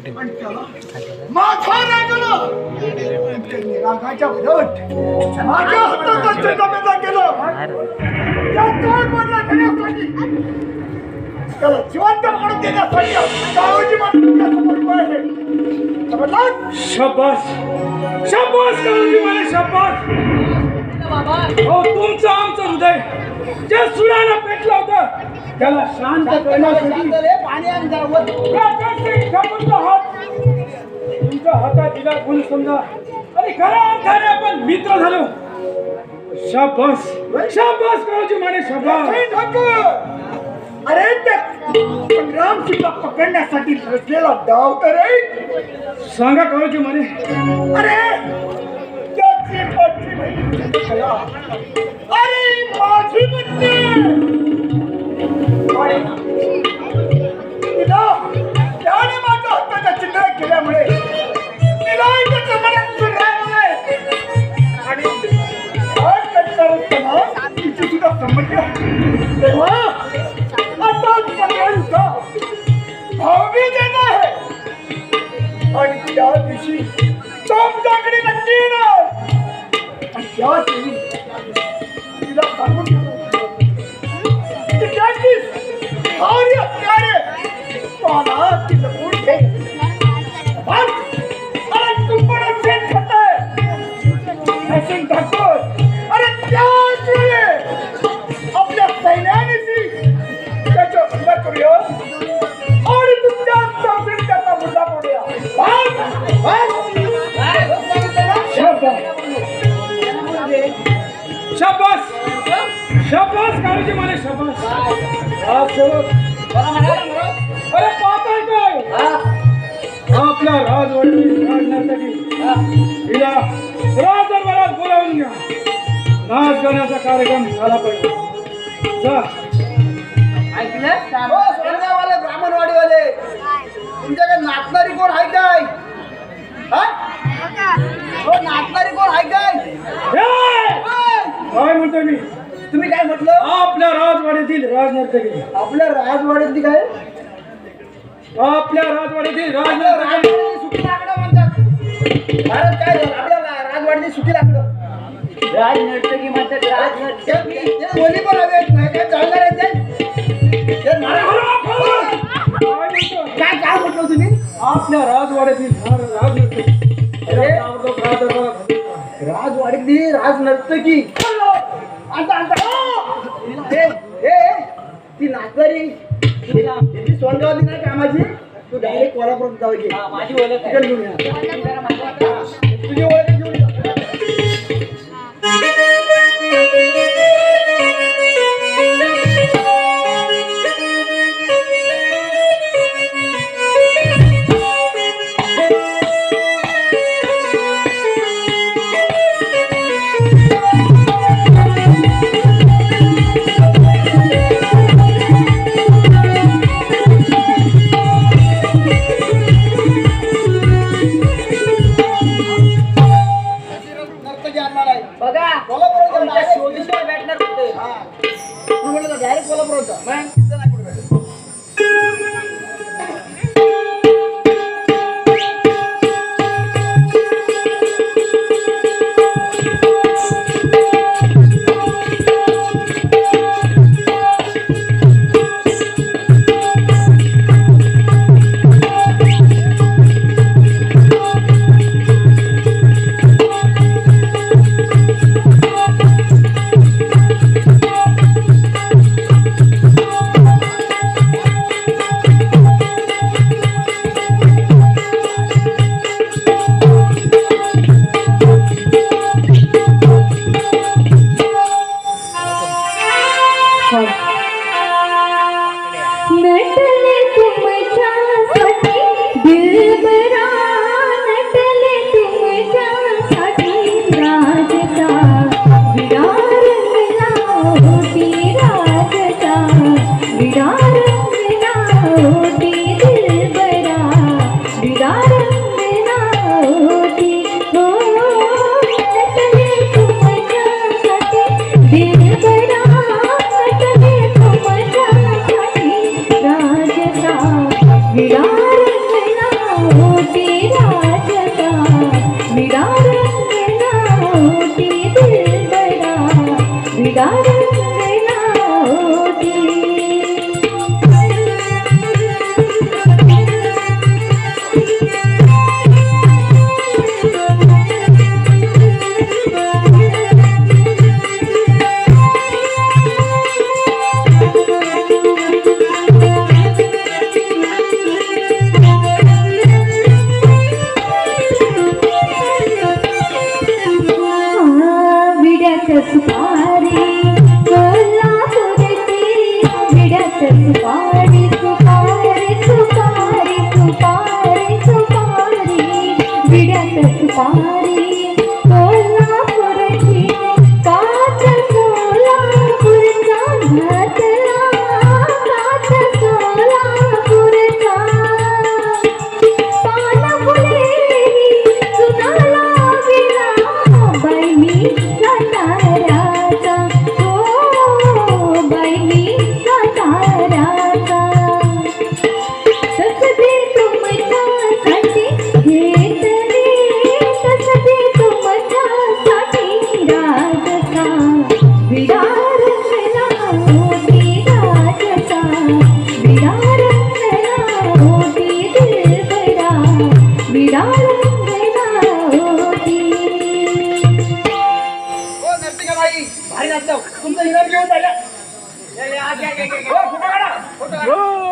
माझा रागला रागाच्या विरोध माझ्या हातात जमेला केलं त्याचा बदला घेण्यासाठी त्याला जिवंत म्हणून देण्यासाठी गावाची शाबास शाबास गावजी मला शाबास. हो तुमचं आमचं हृदय जे सुराला पेटलं होतं त्याला शांत करण्यासाठी तुमच्या हातात दिला गुण समजा आणि खऱ्या अर्थाने आपण मित्र झालो. शाबास शाबास गावजी माने शाबास. अरे त्या संग्रामसिंगला पकडण्यासाठी रचलेला डाव तर सांगा गावजी माने. अरे त्याची पत्नी बहीण अरे माझी पत्नी त्याने माझ्या हक्काचा चिन्ह केल्यामुळे तिला त्याचं मनात राहिलंय आणि तिची सुद्धा संमती तेव्हा आता सगळ्यांचा भावी देत आहे आणि त्या दिवशी तुमच्याकडे नक्की येणार आणि त्या दिवशी तिला सांगून कार्य कार्य मला तिला पुढे अरे तुमकडे सेन खाताय सेन ठाकूर अरे त्याच वेळे आपल्या सैन्याने त्याच्या हल्ला करूया आणि तुमच्या संसद त्याचा मुद्दा पडूया. शाबास शाबास गावजी माने शाबास. अरे पाहताय काय आपल्या राजवाडी काढण्यासाठी हिला राजदरबारात बोलावून घ्या. नाच गाण्याचा कार्यक्रम झाला पाहिजे. जा. ऐकलं सोन्यावाले ब्राह्मणवाडीवाले तुमच्याकडे नाचणारी कोण आहे काय? नाचणारी कोण आहे काय? काय म्हणतो मी? तुम्ही काय म्हटलं? आपल्या राजवाड्यातील राजनर्तकी. आपल्या राजवाड्यातली काय? आपल्या राजवाड्यातील राजनर्तकी सुखी लाकडं म्हणतात. भारत काय झालं? आपल्या राजवाड्यातली सुखी लाकडं राजनर्तकी म्हणतात. राजनर्तकी कोणी पण हवे नाही काय चालणार आहे काय काय म्हटलं तुम्ही? आपल्या राजवाड्यातील राजनर्तकी राजवाडीतली राजनर्तकी आता ती नाचणारी सोनगावली नाही कामाची तू डायरेक्ट कोल्हापूर जाऊ माझी ओळख घेऊन तुझी ओळख घेऊन विरार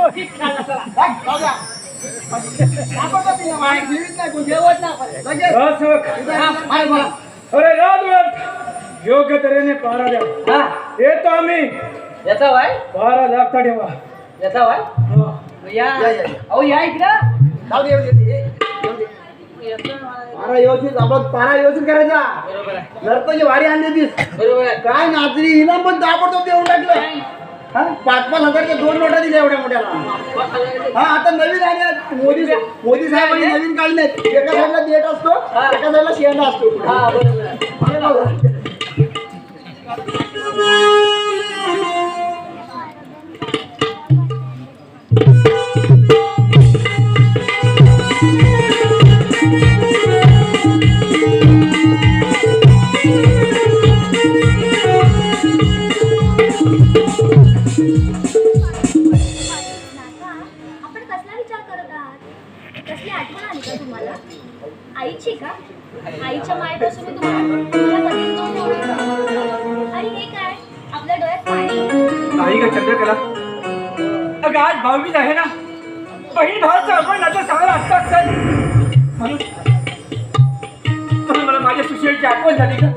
जाऊ द्या. दाखवतो तिला माय. जीवित नाही कोण. जेवत नाही. लगेच. राजसेवक हा, माय बोला. अरे राजवट योग्य तऱ्हेने पहारा द्या. हा येतो आम्ही. याचा वाय पहारा जागता ठेवा. याचा वाय हो. या या, या. अहो या इकडं जाऊ दे, येऊ दे. येऊ दे. पारा व्यवस्थित आपण पारा व्यवस्थित करायचा. बरोबर आहे नरकोची वारी आणली होतीस. बरोबर आहे काय नाचरी इनाम पण ताबडतोब देऊन टाकलं. हा 5-5 हजारच्या 2 नोटा दिल्या एवढ्या मोठ्याला. हा आता नवीन आले मोदी साहेबांनी नवीन काढलेत. एका साईडला डेट असतो एका साईडला शेंडा असतो. हा बरोबर आहे हे बघा. आपण कसला विचार करत आहात? कसली आठवण आली का तुम्हाला? आईची का? आईच्या मायेपासून मी तुम्हाला कधीच दूर सोडलं. आणि हे काय? आपल्या डोळ्यात पाणी. नाही का चंद्रकला, अगं आज भाऊबीज आहे ना. बहीण भावाचं आपण आता चांगला असतात सर म्हणून मला माझ्या सुशेषची आठवण झाली का.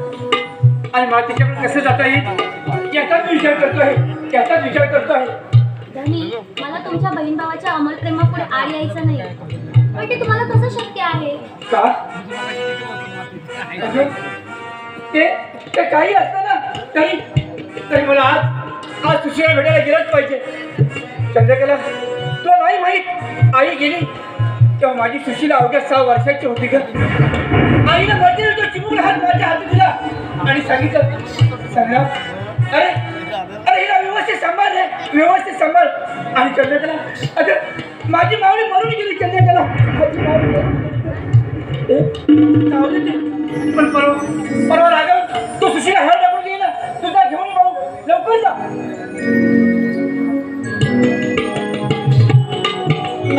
आणि मला तिच्याकडे कसं जाता येईल याचाच विचार करतोय. धनी, मला तुमच्या बहीण भावाच्या अमर प्रेमापुढे आड यायचं नाही. पण ते तुम्हाला कसं शक्य आहे? का अगं, ते काही असतं ना तरी मला आज सुशीला भेटायला गेलंच पाहिजे. चंद्रकला तुला नाही माहीत, आई गेली तेव्हा माझी सुशीला अवघ्या 6 वर्षाची होती का. आईनं वरती तो चिमून हात माझ्या हाती दिला आणि सांगितलं संग्राम अरे हिला व्यवस्थित सांभाळ. आणि चंद्रकला अगं माझी मावळी मरून गेली. चंद्रकला माझी मावळी जाऊ दे ते. पण परवा राघव तो सुशीला हात टाकून गेला. तुझा घेऊन भाऊ लवकर जा.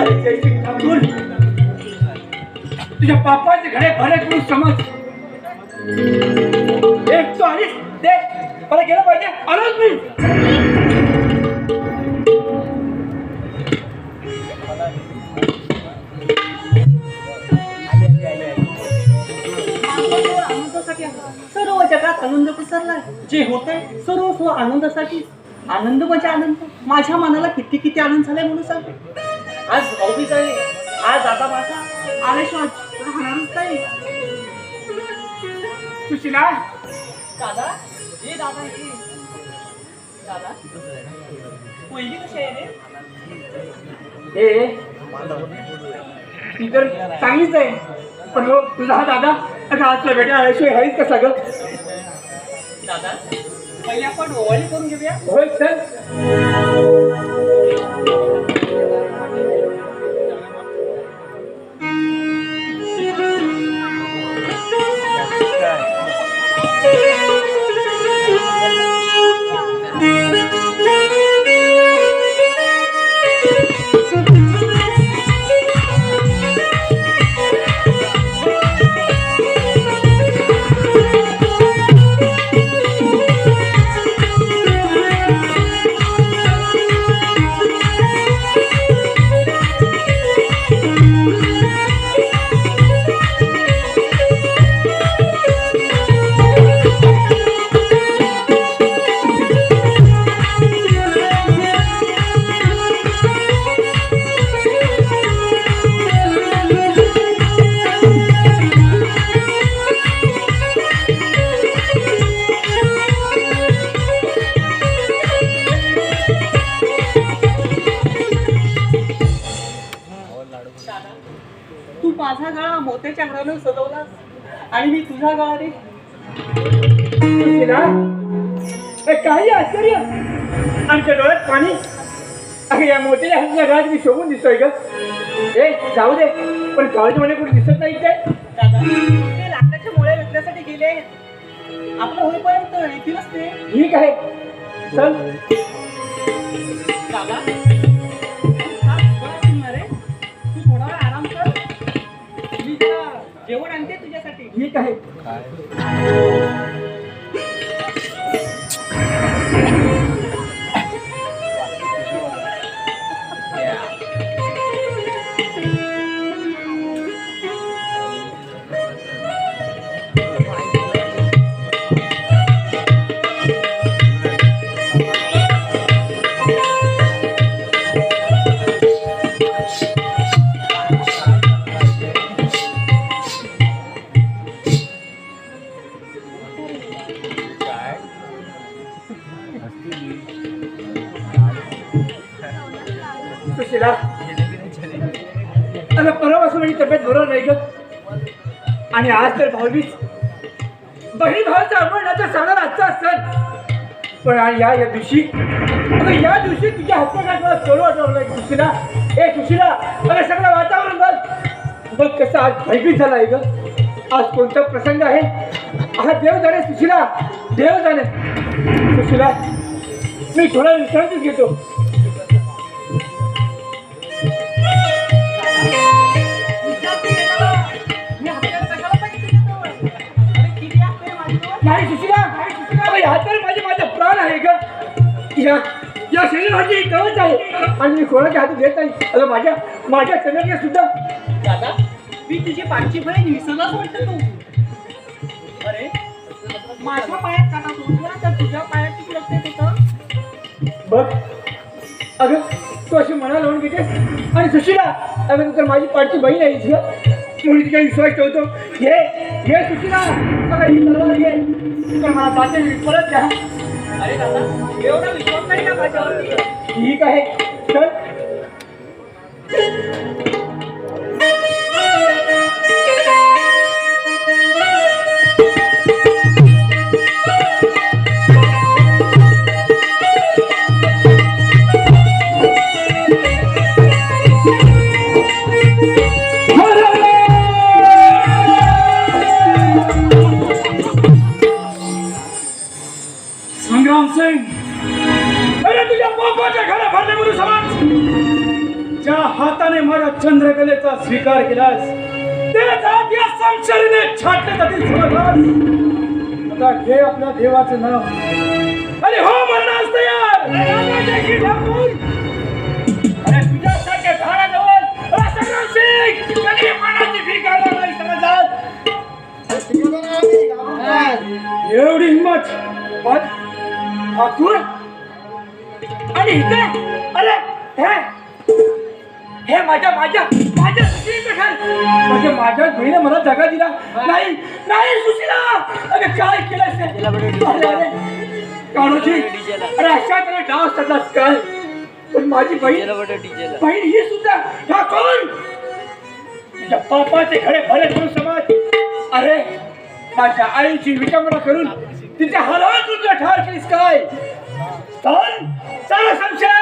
अरे जयसिंग ठाकूर तुझ्या पापाचे घडे भले करून समज. एक तो आलीस दे मला गेलं पाहिजे. आलोच मी. सर्व जगात आनंद पसरलाय. जे होतंय सर्व आनंदासाठी. आनंद म्हणजे आनंद. माझ्या मनाला किती किती आनंद झालाय म्हणून सांगते. आज भाऊबीज आहे. आज आता माझा आल्याशिवाय राहणारच नाही. सुशीला दादा हे दादा हे दादा पहिली कशी आहे रे? हे ती तर चांगलीच आहे. पण हो तुझा हा दादा आता आजला भेटा आल्याशिवाय हाईच का सगळं. दादा पहिले आपण ओवाळी करून घेऊया. होय चल. तू माझा गळा मोत्याच्या हाराने सजवलास आणि मी तुझा गळा रे. सुशीला हे काही आश्चर्य. आमच्या डोळ्यात पाणी. अगं या मोठ्या हातच्या घरात मी शोभून दिसतोय ग. ए जाऊ दे पण कॉलेजमध्ये कुठे दिसत नाही ते. दादा ते लाकडाच्या मुळे विकण्यासाठी गेले. आपलं होईपर्यंत येतीलच ते. ठीक आहे चल. दादा हा बरं असणार रे. तू थोडा वेळ आराम कर. मी जरा जेवण आणते तुझ्यासाठी. ठीक आहे. सुशीला आता परवापासून माझी तब्येत बरोबर नाही ग. आणि आज तर भाऊबीज, बहीण भावाचा अमरनाचा सणाला आजचा सण. पण या दिवशी या दिवशी तुझ्या हक्कात मला सोडू वाटवलं सुशीला. ए सुशीला, अरे सगळं वातावरण बघ कसं आज भयभीत झालं आहे ग. आज कोणता प्रसंग आहे हा देव जाणे सुशीला, देव जाणे. सुशीला मी थोडा विश्रांतीच घेतो. नाही सुशीला, हा तर माझा प्राण आहे ग. या शरीराची कवच आहे आणि मी कोणाच्या हाती देत नाही. अगं माझ्या चंद्रने सुद्धा. दादा, मी तुझी पाठची बहीण विसरलाच वाटतं तू. अरे माझ्या पायात काटा सोडला तर तुझ्या पायात किती रक्त येतं. बघ अगं तू अशी मनाला लावून घेतेस. आणि सुशीला, अगं तू तर माझी पाठची बहीण आहेस ग, म्हणून तिचा विश्वास ठेवतो. हे सुशीला, अगं ही तलवार घे, तर मला जाते परत द्या. अरे दादा, एवढा विश्वास नाही का माझ्यावरती. ठीक आहे चल. संग्राम सिंग, अरे तुझ्या बापाच्या घरा भरले म्हणून समाज ज्या हाताने माझ्या चंद्रकलेचा स्वीकार केलास त्याच हात या संशरीने छाटले जातील समजलास. आता घे आपल्या देवाचं नाव आणि हो मरणास तयार. अरे तुझ्यासारख्या झाडाजवळ संग्राम सिंग कधी मनाची भीक घालणार नाही समजलास. एवढी हिंमत पण ठाकूर आणि इथे अरे हे माझ्या सुशीलीचं घर. म्हणजे माझ्या बहिणीने मला जगा दिला नाही. सुशीला, अरे काय केलं काळोजी. अरे अशा त्याला डाव असतातलाच काय. पण माझी बहीण ही सुद्धा ठाकूर तुझ्या पापाचे खडे भले करू समाज. अरे माझ्या आईची विटंबना करून तिच्या हालात तुझ्या ठार केलीस काय. चल चला संशय.